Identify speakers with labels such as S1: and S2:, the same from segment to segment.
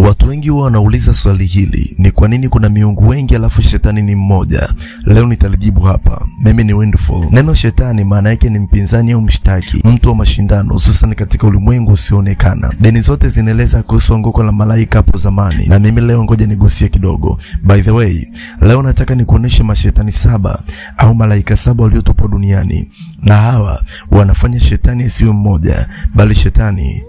S1: Watu wengi wanauliza swali hili, ni kwa nini kuna miungu wengi alafu shetani ni mmoja? Leo nitalijibu hapa. Mimi ni Windful. Neno shetani maana yake ni mpinzani au mshtaki, mtu wa mashindano, hususan katika ulimwengu usioonekana. Dini zote zinaeleza kuhusu anguko la malaika hapo zamani, na mimi leo ngoja nigusie kidogo. By the way, leo nataka nikuoneshe mashetani 7 au malaika 7 waliotupwa duniani, na hawa wanafanya shetani asiwe mmoja, bali shetani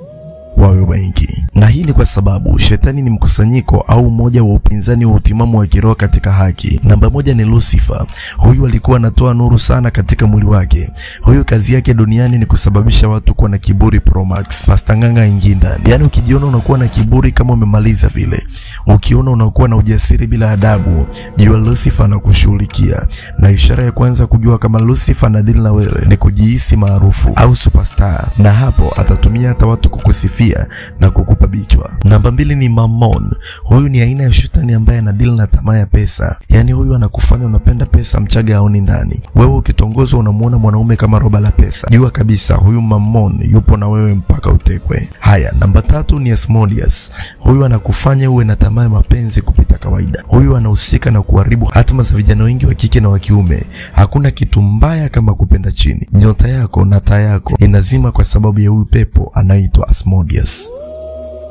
S1: wawe wengi. Na hii ni kwa sababu shetani ni mkusanyiko au mmoja wa upinzani wa utimamu wa kiroho katika haki. Namba 1 ni Lucifer. Huyu alikuwa anatoa nuru sana katika mwili wake. Huyu kazi yake duniani ni kusababisha watu kuwa na kiburi pro max. Pastor Nganga inginda. Yaani ukijiona unakuwa na kiburi kama umemaliza vile. Ukiona unakuwa na ujasiri bila adabu, jua Lucifer anakushughulikia. Na ishara ya kwanza kujua kama Lucifer anadili na wewe ni kujihisi maarufu au superstar. Na hapo atatumia hata watu kukusifia na kukupa bichwa. Namba 2 ni Mammon. Huyu ni aina ya shetani ambaye anadili na tamaa ya pesa. Yaani huyu anakufanya unapenda pesa mchaga haoni ndani. Wewe ukitongozwa unamuona mwanaume kama roba la pesa, jua kabisa huyu Mammon yupo na wewe mpaka utekwe. Haya, namba 3 ni Asmodeus. Huyu anakufanya uwe na tamaa ya mapenzi kupita kawaida. Huyu anahusika na kuharibu hatima za vijana wengi wa kike na wa kiume. Hakuna kitu mbaya kama kupenda chini. Nyota yako na taa yako inazima kwa sababu ya huyu pepo anaitwa Asmodeus.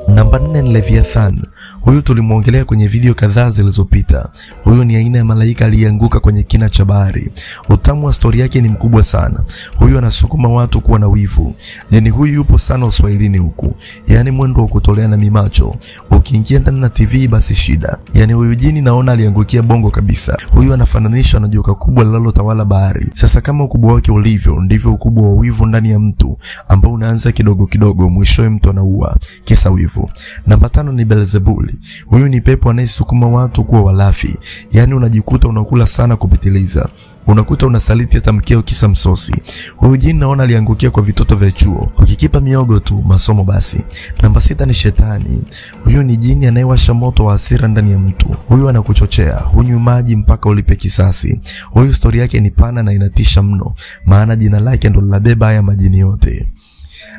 S1: Namba 4 ni Leviathan. Huyu tulimuongelea kwenye video kadhaa zilizopita. Huyu ni aina ya malaika aliyeanguka kwenye kina cha bahari. Utamu wa story yake ni mkubwa sana. Huyu anasukuma watu kuwa na wivu. Jini huyu yupo sana Uswahilini huku. Yaani mwendo wa kutolea na mimacho. Ukiingia ndani na TV basi shida. Yaani huyu jini naona aliangukia bongo kabisa. Huyu anafananishwa na joka kubwa linalotawala bahari. Sasa kama ukubwa wake ulivyo, ndivyo ukubwa wa wivu ndani ya mtu, ambao unaanza kidogo kidogo, mwishowe mtu anaua kisa wivu. Namba 5 ni Beelzebuli. Huyu ni pepo anayesukuma watu kuwa walafi. Yaani unajikuta unakula sana kupitiliza. Unakuta unasaliti hata mkeo kisa msosi. Huyu jini naona aliangukia kwa vitoto vya chuo. Ukikipa miogo tu masomo basi. Namba 6 ni Shetani. Huyu ni jini anayewasha moto wa hasira ndani ya mtu. Huyu anakuchochea, hunywi maji mpaka ulipe kisasi. Huyu story yake ni pana na inatisha mno, maana jina lake ndo linabeba haya majini yote.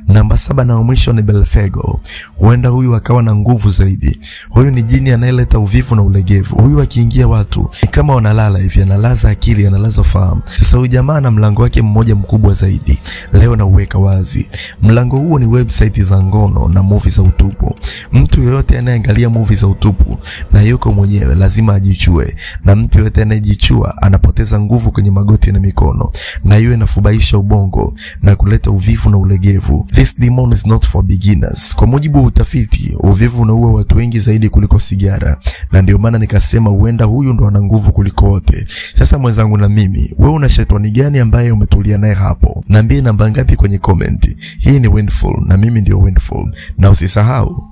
S1: Namba 7 na mwisho ni Belphego. Huenda huyu akawa na nguvu zaidi. Huyu ni jini anayeleta uvivu na ulegevu. Huyu akiingia watu ni kama wanalala hivi, analaza akili, analaza fahamu. Sasa huyu jamaa na mlango wake mmoja mkubwa zaidi. Leo na uweka wazi. Mlango huo ni website za ngono na movie za utupu. Mtu yoyote anayeangalia movie za utupu na yuko mwenyewe lazima ajichue. Na mtu yoyote anayejichua anapoteza nguvu kwenye magoti na mikono. Na hiyo inafubaisha ubongo na kuleta uvivu na ulegevu. This demon is not for beginners. Kwa mujibu wa utafiti, uvivu unaua watu wengi zaidi kuliko sigara. Na ndio maana nikasema huenda huyu ndo ana nguvu kuliko wote. Sasa mwenzangu na mimi, wewe una shetani gani ambaye umetulia naye hapo? Niambie namba ngapi kwenye comment. Hii ni Windful na mimi ndio Windful. Na usisahau